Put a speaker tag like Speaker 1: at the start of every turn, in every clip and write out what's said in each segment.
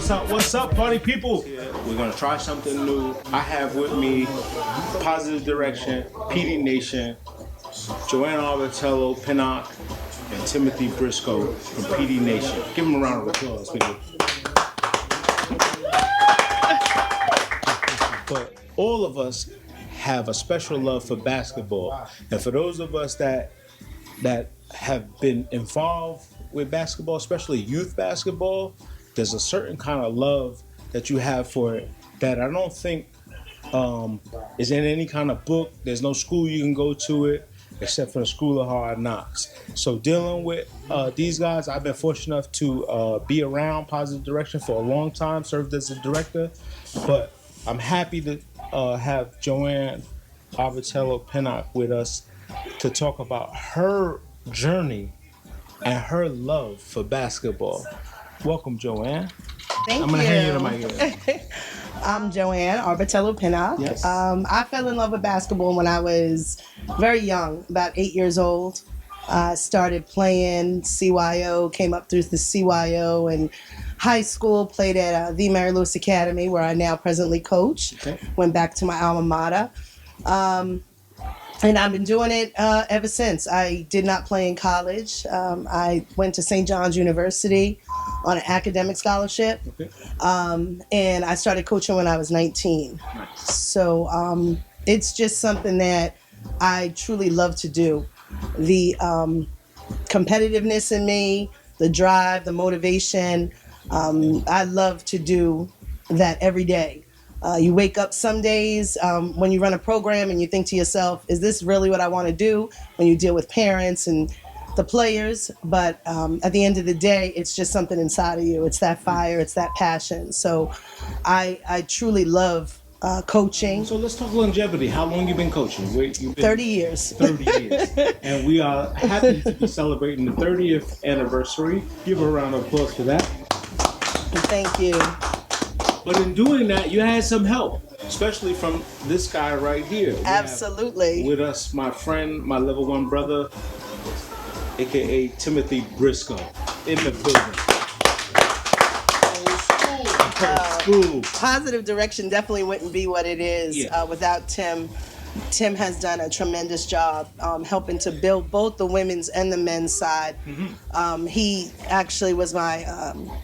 Speaker 1: What's up, party people? We're gonna try something new. I have with me Positive Direction, PDNATION, Joann Arbitello, Pinnock, and Timothy Brisco from PDNATION. Give them a round of applause, people. But all of us have a special love for basketball, and for those of us that have been involved with basketball, especially youth basketball, there's a certain kind of love that you have for it that I don't think is in any kind of book. There's no school you can go to it except for the School of Hard Knocks. So dealing with these guys, I've been fortunate enough to be around Positive Direction for a long time, served as a director, but I'm happy to have Joann Arbitello Pinnock with us to talk about her journey and her love for basketball. Welcome, Joann.
Speaker 2: Thank you.
Speaker 1: I'm going to hand you the mic.
Speaker 2: I'm Joann Arbitello Pinnock.
Speaker 1: Yes.
Speaker 2: I fell in love with basketball when I was very young, about 8 years old. I started playing CYO, came up through the CYO, and high school, played at the Mary Lewis Academy, where I now presently coach.
Speaker 1: Okay.
Speaker 2: Went back to my alma mater. And I've been doing it ever since. I did not play in college. I went to St. John's University on an academic scholarship.
Speaker 1: Okay.
Speaker 2: And I started coaching when I was 19.
Speaker 1: Nice.
Speaker 2: So it's just something that I truly love to do. The competitiveness in me, the drive, the motivation, I love to do that every day. You wake up some days when you run a program and you think to yourself, is this really what I want to do? When you deal with parents and the players, but at the end of the day, it's just something inside of you. It's that fire, it's that passion. So I truly love coaching.
Speaker 1: So let's talk longevity. How long you been coaching? You've been
Speaker 2: 30 years.
Speaker 1: 30 years. And we are happy to be celebrating the 30th anniversary. Give a round of applause for that.
Speaker 2: Thank you.
Speaker 1: But in doing that, you had some help, especially from this guy right here. We
Speaker 2: Absolutely.
Speaker 1: have with us, my friend, my level one brother, aka Timothy Brisco, in the building. Old school.
Speaker 2: Positive Direction definitely wouldn't be what it is without Tim. Tim has done a tremendous job helping to build both the women's and the men's side. Mm-hmm. He actually was my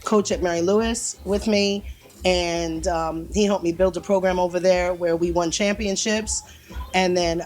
Speaker 2: coach at Mary Lewis with me. And he helped me build a program over there where we won championships. And then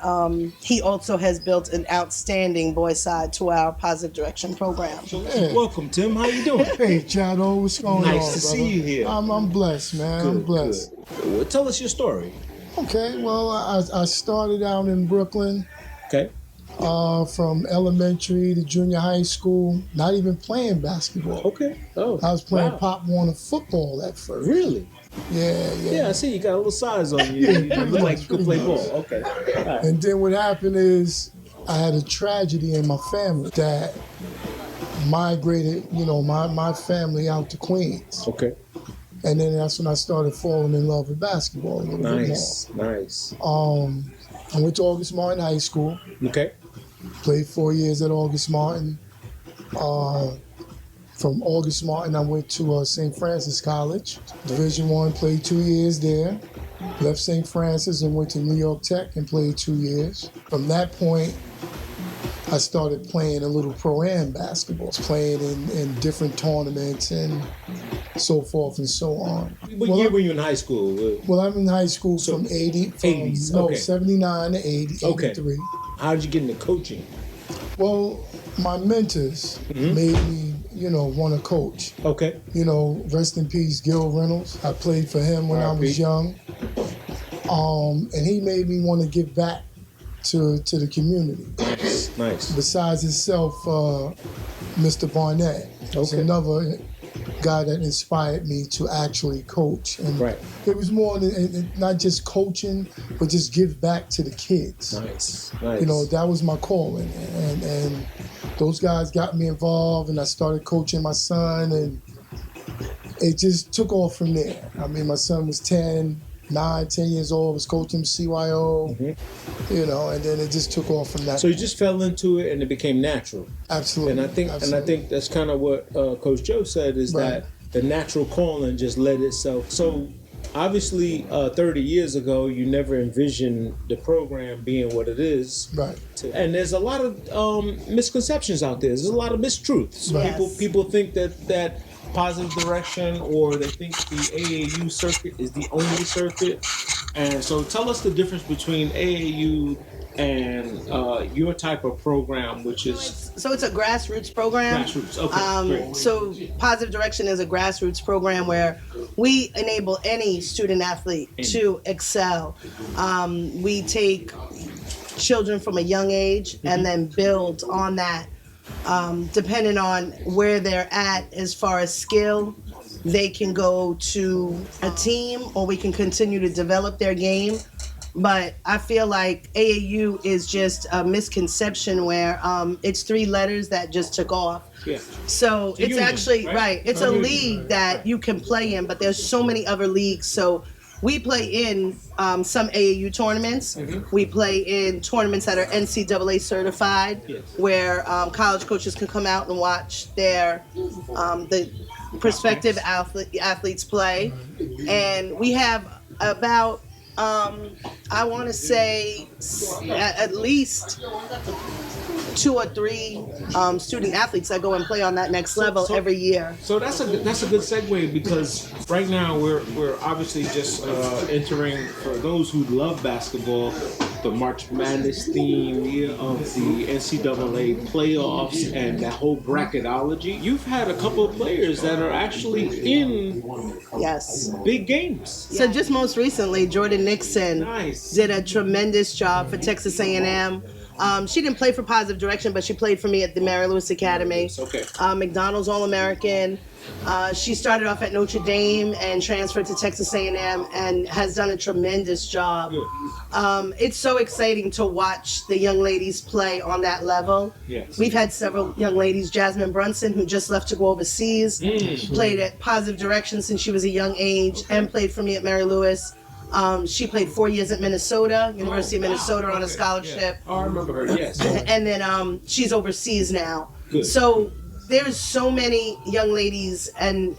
Speaker 2: he also has built an outstanding boys side to our Positive Direction program.
Speaker 1: Yeah. Welcome, Tim. How you doing?
Speaker 3: Hey, Chado, what's going on?
Speaker 1: Nice to see you here.
Speaker 3: I'm blessed, man. I'm blessed.
Speaker 1: Good. Well, tell us your story.
Speaker 3: Okay, well, I started out in Brooklyn.
Speaker 1: Okay.
Speaker 3: From elementary to junior high school, not even playing basketball.
Speaker 1: Okay. Oh,
Speaker 3: I was playing Pop Warner football at first.
Speaker 1: Really?
Speaker 3: Yeah.
Speaker 1: Yeah, I see you got a little size on you. You look like you could play ball. Okay. All right.
Speaker 3: And then what happened is I had a tragedy in my family that migrated, my family out to Queens.
Speaker 1: Okay.
Speaker 3: And then that's when I started falling in love with basketball a little bit more.
Speaker 1: Nice.
Speaker 3: I went to August Martin High School.
Speaker 1: Okay.
Speaker 3: Played 4 years at August Martin. From August Martin, I went to St. Francis College, Division I, played 2 years there. Left St. Francis and went to New York Tech and played 2 years. From that point, I started playing a little pro-am basketball, playing in different tournaments and so forth and so on.
Speaker 1: What year were you in high school?
Speaker 3: Well, I'm in high school from
Speaker 1: 80s.
Speaker 3: No,
Speaker 1: Okay.
Speaker 3: 79 to 80,
Speaker 1: Okay.
Speaker 3: 83.
Speaker 1: How did you get into coaching?
Speaker 3: Well, my mentors made me, want to coach.
Speaker 1: Okay.
Speaker 3: Rest in peace, Gil Reynolds. I played for him when I was young. And he made me want to give back to the community.
Speaker 1: Nice.
Speaker 3: Besides himself, Mr. Barnett was another guy that inspired me to actually coach. And it was more than not just coaching, but just give back to the kids.
Speaker 1: Nice.
Speaker 3: That was my calling. And those guys got me involved, and I started coaching my son, and it just took off from there. I mean, my son was 10 years old, was coaching CYO, and then it just took off from that.
Speaker 1: So you just fell into it and it became natural.
Speaker 3: Absolutely.
Speaker 1: And I think that's kind of what Coach Joe said is that the natural calling just led itself. So obviously, 30 years ago, you never envisioned the program being what it is.
Speaker 3: Right.
Speaker 1: And there's a lot of misconceptions out there. There's a lot of mistruths.
Speaker 2: Yes.
Speaker 1: People think that positive direction, or they think the AAU circuit is the only circuit. And so tell us the difference between AAU and your type of program, which is...
Speaker 2: So it's a grassroots program.
Speaker 1: Grassroots, okay, great.
Speaker 2: So Positive Direction is a grassroots program where we enable any student athlete to excel. We take children from a young age and then build on that. Depending on where they're at as far as skill, they can go to a team, or we can continue to develop their game. But I feel like AAU is just a misconception where it's 3 letters that just took off.
Speaker 1: Yeah.
Speaker 2: So it's
Speaker 1: union,
Speaker 2: actually,
Speaker 1: right?
Speaker 2: it's a league that you can play in, but there's so many other leagues. So we play in some AAU tournaments. We play in tournaments that are NCAA certified, where college coaches can come out and watch their the prospective athletes play. And we have about I want to say at least 2 or 3 student athletes that go and play on that next level every year.
Speaker 1: So that's a good segue, because right now we're obviously just entering, for those who love basketball, the March Madness theme year of the NCAA playoffs and that whole bracketology. You've had a couple of players that are actually in big games.
Speaker 2: So just most recently, Jordan Nixon
Speaker 1: Nice.
Speaker 2: did a tremendous job for Texas A&M. She didn't play for Positive Direction, but she played for me at the Mary Lewis Academy.
Speaker 1: Okay.
Speaker 2: McDonald's All-American. She started off at Notre Dame and transferred to Texas A&M and has done a tremendous job. It's so exciting to watch the young ladies play on that level.
Speaker 1: Yes.
Speaker 2: We've had several young ladies. Jasmine Brunson, who just left to go overseas, played at Positive Direction since she was a young age and played for me at Mary Lewis. She played 4 years at Minnesota, University of Minnesota, on a scholarship.
Speaker 1: Yeah. Oh, I remember her, yes.
Speaker 2: And then she's overseas now.
Speaker 1: Good.
Speaker 2: So there's so many young ladies and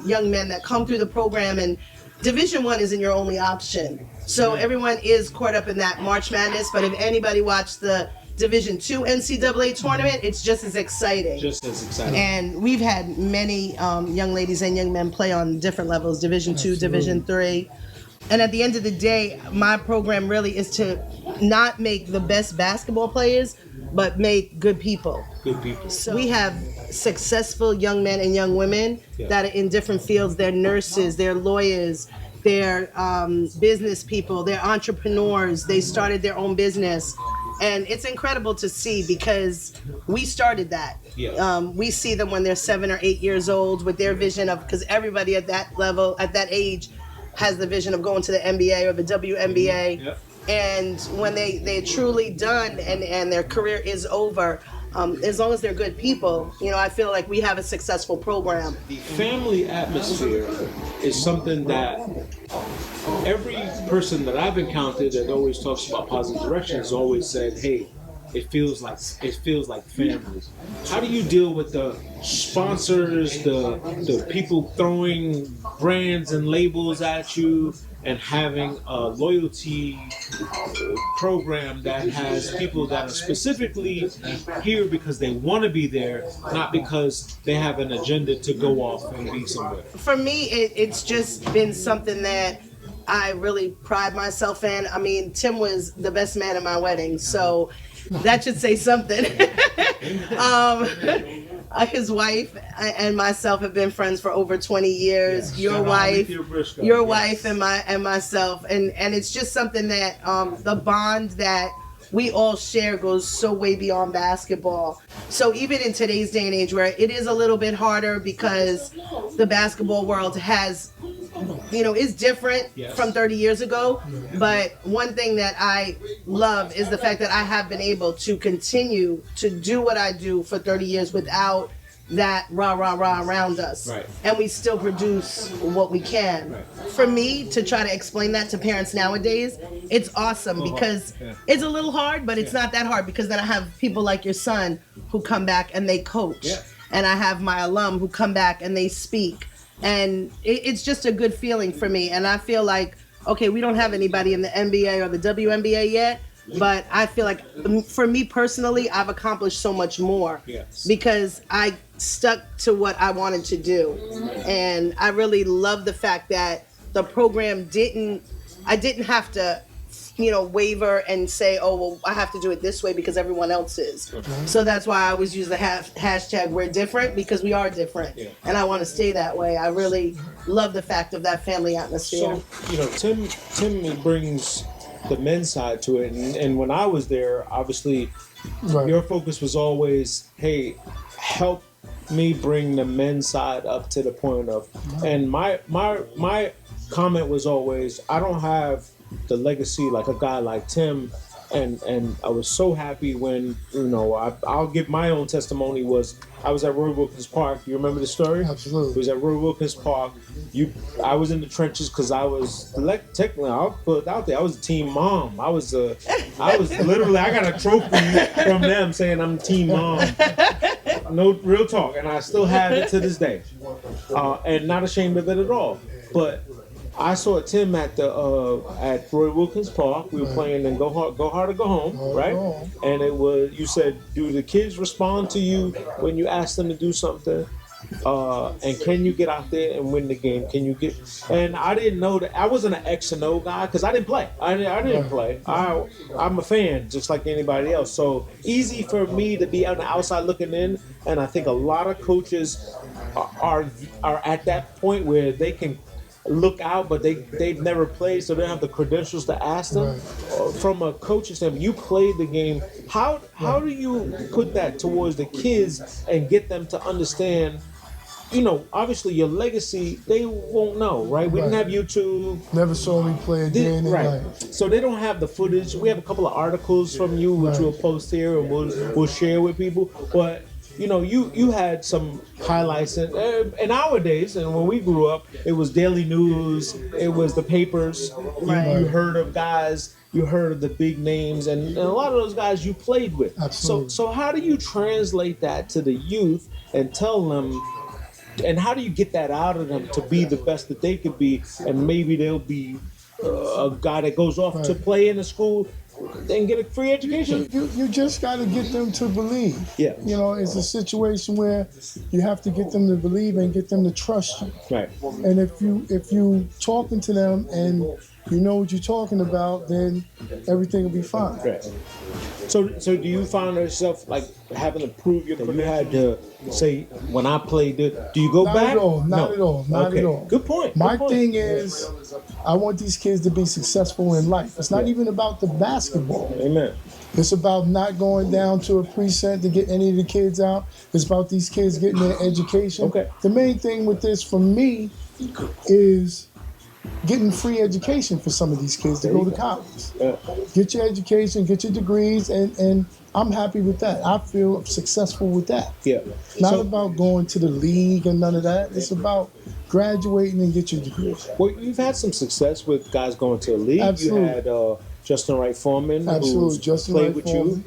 Speaker 2: young men that come through the program, and Division I isn't your only option. So everyone is caught up in that March Madness, but if anybody watched the Division II NCAA tournament, it's just as exciting.
Speaker 1: Just as exciting.
Speaker 2: And we've had many young ladies and young men play on different levels, Division II, Division III. And at the end of the day, my program really is to not make the best basketball players, but make good people.
Speaker 1: Good people.
Speaker 2: So we have successful young men and young women that are in different fields. They're nurses, they're lawyers, they're business people, they're entrepreneurs. They started their own business. And it's incredible to see, because we started that. We see them when they're 7 or 8 years old with their vision of, because everybody at that level, at that age, has the vision of going to the NBA or the WNBA. And when they're truly done and their career is over, as long as they're good people, I feel like we have a successful program.
Speaker 1: The family atmosphere is something that every person that I've encountered that always talks about Positive Direction has always said, hey, it feels like family. How do you deal with the sponsors, the people throwing brands and labels at you, and having a loyalty program that has people that are specifically here because they want to be there, not because they have an agenda to go off and be somewhere?
Speaker 2: For me, it's just been something that I really pride myself in. I mean, Tim was the best man at my wedding, so that should say something. His wife and myself have been friends for over 20 years. Your wife, your wife and myself, and it's just something that the bond that we all share goes so way beyond basketball. So even in today's day and age, where it is a little bit harder because the basketball world has, is different from 30 years ago. But one thing that I love is the fact that I have been able to continue to do what I do for 30 years without that rah around us.
Speaker 1: Right.
Speaker 2: And we still produce what we can.
Speaker 1: Right.
Speaker 2: For me to try to explain that to parents nowadays, it's awesome because it's a little hard, but it's not that hard, because then I have people like your son who come back and they coach. And I have my alum who come back and they speak. And it's just a good feeling for me. And I feel like, okay, we don't have anybody in the NBA or the WNBA yet, but I feel like for me personally, I've accomplished so much more because I stuck to what I wanted to do. And I really love the fact that the program I didn't have to, waver and say, oh, well, I have to do it this way because everyone else is. So that's why I always use the hashtag we're different, because we are different. And I want to stay that way. I really love the fact of that family atmosphere.
Speaker 1: So, Tim brings the men's side to it. And when I was there, obviously, your focus was always, hey, help me bring the men's side up to the point of, and my comment was always, I don't have the legacy like a guy like Tim, and I was so happy when I'll give my own testimony. Was I was at Roy Wilkins Park. You remember the story?
Speaker 3: Absolutely.
Speaker 1: It was at Roy Wilkins Park. I was in the trenches because I was technically, I'll put it out there, I was a team mom. I was literally, I got a trophy from them saying I'm team mom. No, real talk, and I still have it to this day, and not ashamed of it at all. But I saw Tim at Roy Wilkins Park. We were playing in Go Hard or Go Home, right? And it was, you said, do the kids respond to you when you ask them to do something? And can you get out there and win the game? Can you get? And I didn't know that. I wasn't an X and O guy because I didn't play. I didn't play. I'm a fan just like anybody else. So easy for me to be on the outside looking in. And I think a lot of coaches are at that point where they can look out, but they've never played, so they don't have the credentials to ask them. From a coaching standpoint, you played the game. How do you put that towards the kids and get them to understand? Obviously your legacy, they won't know, right? We didn't have YouTube.
Speaker 3: Never saw me play a day in their life.
Speaker 1: So they don't have the footage. We have a couple of articles from you, which we'll post here and we'll share with people. But you had some highlights in our days, and when we grew up, it was daily news, it was the papers. You heard of guys, you heard of the big names, and a lot of those guys you played with.
Speaker 3: Absolutely.
Speaker 1: So how do you translate that to the youth and tell them, and how do you get that out of them to be the best that they could be, and maybe they'll be a guy that goes off to play in the school and get a free education?
Speaker 3: You just got to get them to believe.
Speaker 1: Yeah.
Speaker 3: It's a situation where you have to get them to believe and get them to trust you.
Speaker 1: Right.
Speaker 3: And if you talking to them and you know what you're talking about, then everything will be fine.
Speaker 1: Right. So do you find yourself like having to prove you had to say, when I played, do you go back?
Speaker 3: Not at all.
Speaker 1: Good point.
Speaker 3: My thing is, I want these kids to be successful in life. It's not even about the basketball.
Speaker 1: Amen.
Speaker 3: It's about not going down to a precinct to get any of the kids out. It's about these kids getting their education.
Speaker 1: Okay.
Speaker 3: The main thing with this for me is getting free education for some of these kids to go to college.
Speaker 1: Yeah.
Speaker 3: Get your education, get your degrees, and I'm happy with that. I feel successful with that.
Speaker 1: Yeah.
Speaker 3: Not about going to the league and none of that. It's about graduating and get your degrees.
Speaker 1: Well, you've had some success with guys going to the league.
Speaker 3: Absolutely.
Speaker 1: You had Justin Wright Foreman,
Speaker 3: Absolutely.
Speaker 1: who's
Speaker 3: Justin
Speaker 1: played
Speaker 3: Wright
Speaker 1: with
Speaker 3: Foreman.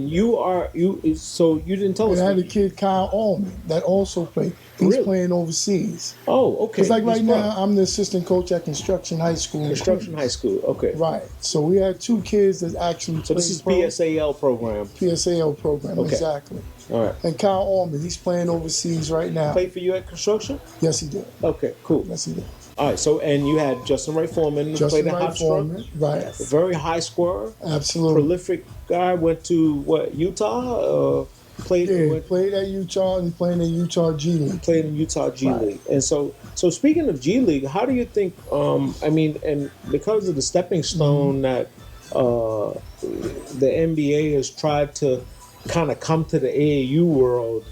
Speaker 1: you, and so you didn't tell us.
Speaker 3: And I had a kid, Kyle Allman, that also played. He's playing overseas.
Speaker 1: Oh, okay.
Speaker 3: Because right now, I'm the assistant coach at Construction High School.
Speaker 1: Okay.
Speaker 3: Right. So we had two kids that actually
Speaker 1: So this is PSAL program.
Speaker 3: PSAL program,
Speaker 1: Okay.
Speaker 3: exactly.
Speaker 1: All right.
Speaker 3: And Kyle Allman, he's playing overseas right now.
Speaker 1: Played for you at Construction?
Speaker 3: Yes, he did.
Speaker 1: Okay, cool.
Speaker 3: Yes, he did.
Speaker 1: All right, so, and you had Justin Wright Foreman, who played at Hot Foreman.
Speaker 3: Right.
Speaker 1: A very high scorer.
Speaker 3: Absolutely.
Speaker 1: Prolific guy, went to, Utah? Played
Speaker 3: at Utah and playing in Utah G League.
Speaker 1: Played in Utah G League. And so speaking of G League, how do you think, and because of the stepping stone that the NBA has tried to kind of come to the AAU world,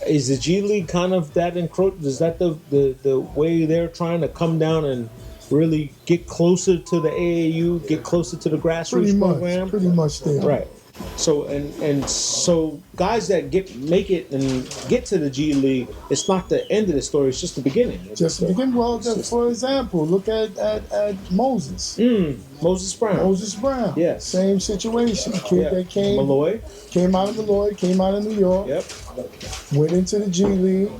Speaker 1: is the G League kind of that is that the way they're trying to come down and really get closer to the AAU, get closer to the grassroots program?
Speaker 3: Pretty much there.
Speaker 1: Right. So so guys that make it and get to the G League, it's not the end of the story, it's just the beginning.
Speaker 3: Just the beginning. Well, for example, look at Moses.
Speaker 1: Moses Brown.
Speaker 3: Moses Brown.
Speaker 1: Yes.
Speaker 3: Same situation. Kid that came out of Malloy, came out of New York.
Speaker 1: Yep.
Speaker 3: Went into the G League.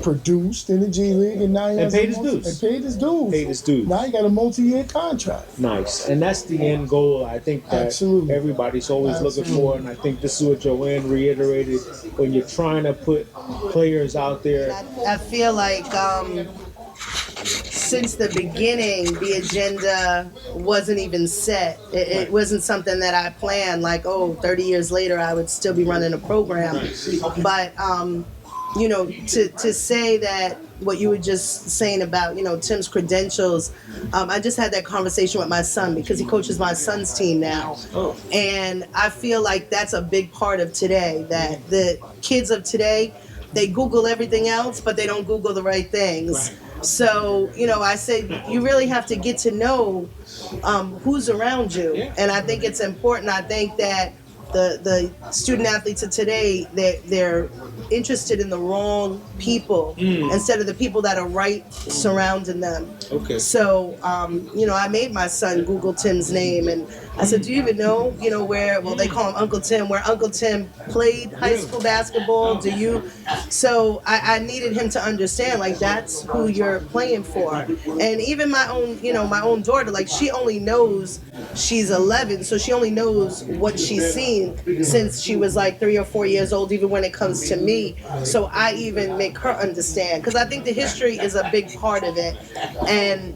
Speaker 3: produced in the G League, and now he has
Speaker 1: paid his dues.
Speaker 3: And paid his dues.
Speaker 1: Paid his dues.
Speaker 3: Now he got a multi-year contract.
Speaker 1: Nice. And that's the end goal, I think, that
Speaker 3: Absolutely.
Speaker 1: everybody's always looking for. And I think this is what Joann reiterated. When you're trying to put players out there.
Speaker 2: I feel like since the beginning, the agenda wasn't even set. It wasn't something that I planned, like, 30 years later, I would still be running a program. But, you know, to say that what you were just saying about, you know, Tim's credentials, I just had that conversation with my son because he coaches my son's team now. And I feel like that's a big part of today, that the kids of today, they Google everything else, but they don't Google the right things. So, you know, I said, you really have to get to know who's around you. And I think it's important. I think that the student athletes of today, they're interested in the wrong people instead of the people that are right surrounding them.
Speaker 1: Okay.
Speaker 2: So, you know, I made my son Google Tim's name, and I said, do you even know, you know, where, well, they call him Uncle Tim, where Uncle Tim played high school basketball? Do you? So I needed him to understand, like, that's who you're playing for. And even my own daughter, like, she only knows, she's 11, so she only knows what she's seen since she was like 3 or 4 years old, even when it comes to me. So I even make her understand, because I think the history is a big part of it. And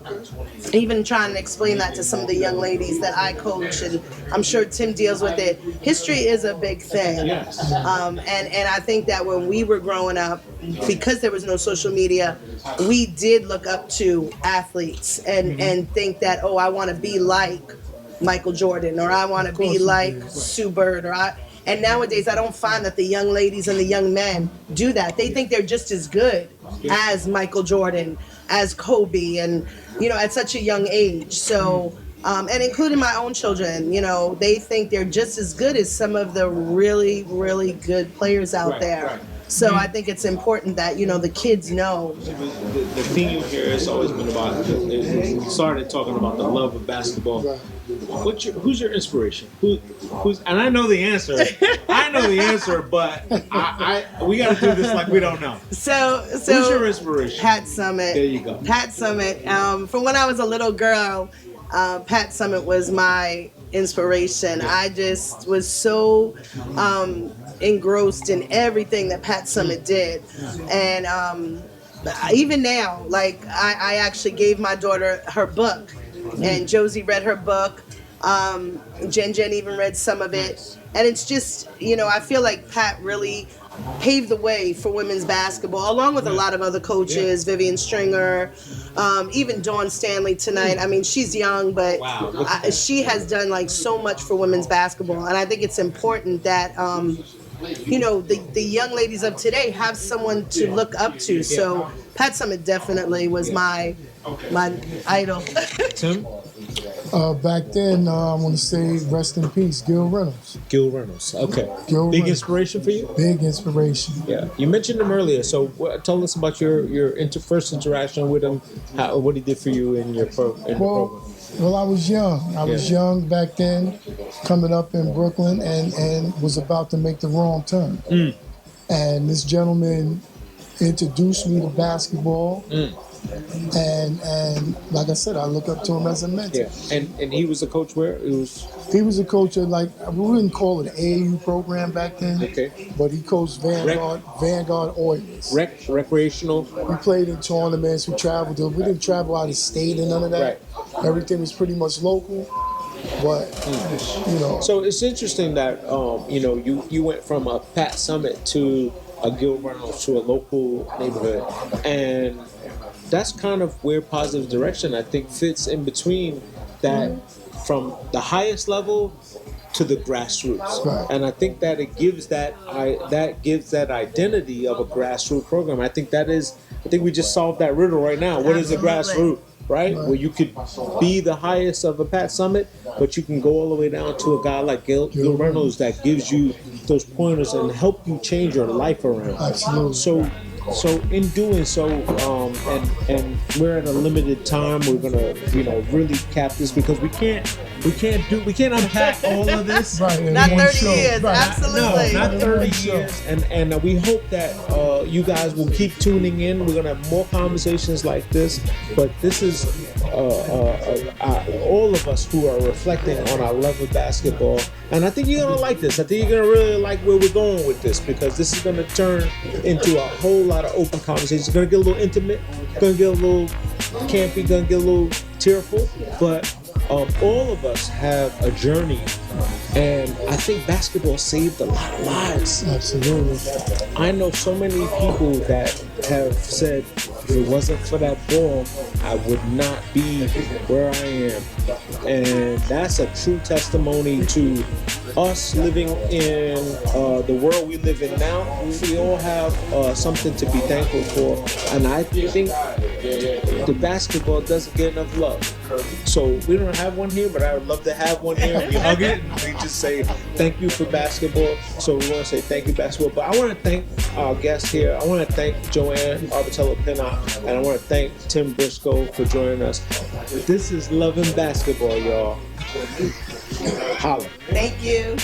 Speaker 2: even trying to explain that to some of the young ladies that I coach, and I'm sure Tim deals with it. History is a big thing. And I think that when we were growing up, because there was no social media, we did look up to athletes and think that, I want to be like Michael Jordan, or I want to be like Sue Bird, and nowadays I don't find that the young ladies and the young men do that. They think they're just as good as Michael Jordan, as Kobe, and, you know, at such a young age. So, and including my own children, you know, they think they're just as good as some of the really, really good players out there. So I think it's important that, you know, the kids know.
Speaker 1: The theme here has always been about, we started talking about the love of basketball. Who's your inspiration? Who's? And I know the answer. But we got to do this like we don't know.
Speaker 2: So
Speaker 1: who's your inspiration?
Speaker 2: Pat Summitt.
Speaker 1: There you go.
Speaker 2: Pat Summitt. From when I was a little girl, Pat Summitt was my inspiration. I just was so engrossed in everything that Pat Summitt did. And even now, like, I actually gave my daughter her book, and Josie read her book. Jen even read some of it. And it's just, you know, I feel like Pat really paved the way for women's basketball, along with a lot of other coaches, Vivian Stringer, even Dawn Stanley tonight. I mean, she's young, but she has done, like, so much for women's basketball. And I think it's important that, you know, the young ladies of today have someone to look up to. So Pat Summitt definitely was my idol.
Speaker 1: Tim?
Speaker 3: Back then, I want to say rest in peace, Gil Reynolds.
Speaker 1: Gil Reynolds. Okay.
Speaker 3: Gil
Speaker 1: Big
Speaker 3: Reynolds.
Speaker 1: inspiration for you?
Speaker 3: Big inspiration.
Speaker 1: Yeah. You mentioned him earlier, so tell us about your first interaction with him, what he did for you in your program.
Speaker 3: Well, I was young. I was young back then, coming up in Brooklyn, and was about to make the wrong turn. And this gentleman introduced me to basketball. And like I said, I look up to him as a mentor.
Speaker 1: Yeah. And he was a coach where?
Speaker 3: He was a coach of, like, we wouldn't call it an AAU program back then.
Speaker 1: Okay.
Speaker 3: But he coached Vanguard Oilers.
Speaker 1: Recreational?
Speaker 3: We played in tournaments, we traveled. We didn't travel out of state and none of that. Right. Everything was pretty much local. But, you know.
Speaker 1: So it's interesting that, you know, you went from a Pat Summitt to a Gil Reynolds to a local neighborhood. And that's kind of where Positive Direction, I think, fits in between that, from the highest level to the grassroots.
Speaker 3: Right.
Speaker 1: And I think that it gives that identity of a grassroots program. I think we just solved that riddle right now. What is a grassroots? Right? Where you could be the highest of a Pat Summitt, but you can go all the way down to a guy like Gil Reynolds that gives you those pointers and help you change your life around.
Speaker 3: Absolutely.
Speaker 1: So in doing so, and we're at a limited time, we're gonna, you know, really cap this because we can't we can't unpack all of this.
Speaker 3: Right, in
Speaker 2: Not
Speaker 3: one
Speaker 2: 30
Speaker 3: show.
Speaker 2: years,
Speaker 3: Right.
Speaker 2: absolutely.
Speaker 1: No, not
Speaker 3: One
Speaker 1: 30
Speaker 3: show.
Speaker 1: years. And we hope that you guys will keep tuning in. We're going to have more conversations like this. But this is all of us who are reflecting on our love of basketball. And I think you're going to like this. I think you're going to really like where we're going with this, because this is going to turn into a whole lot of open conversations. It's going to get a little intimate, going to get a little campy, going to get a little tearful. But all of us have a journey, and I think basketball saved a lot of lives.
Speaker 3: Absolutely.
Speaker 1: I know so many people that have said, if it wasn't for that ball, I would not be where I am. And that's a true testimony to us living in the world we live in now. We all have something to be thankful for. And I think the basketball doesn't get enough love. So we don't have one here, but I would love to have one here. We hug it and we just say thank you for basketball. So we want to say thank you, basketball. But I want to thank our guest here. I want to thank Joann, Arbitello, Pinnock, and I want to thank Tim Brisco for joining us. This is Loving Basketball, y'all. Holla.
Speaker 2: Thank you.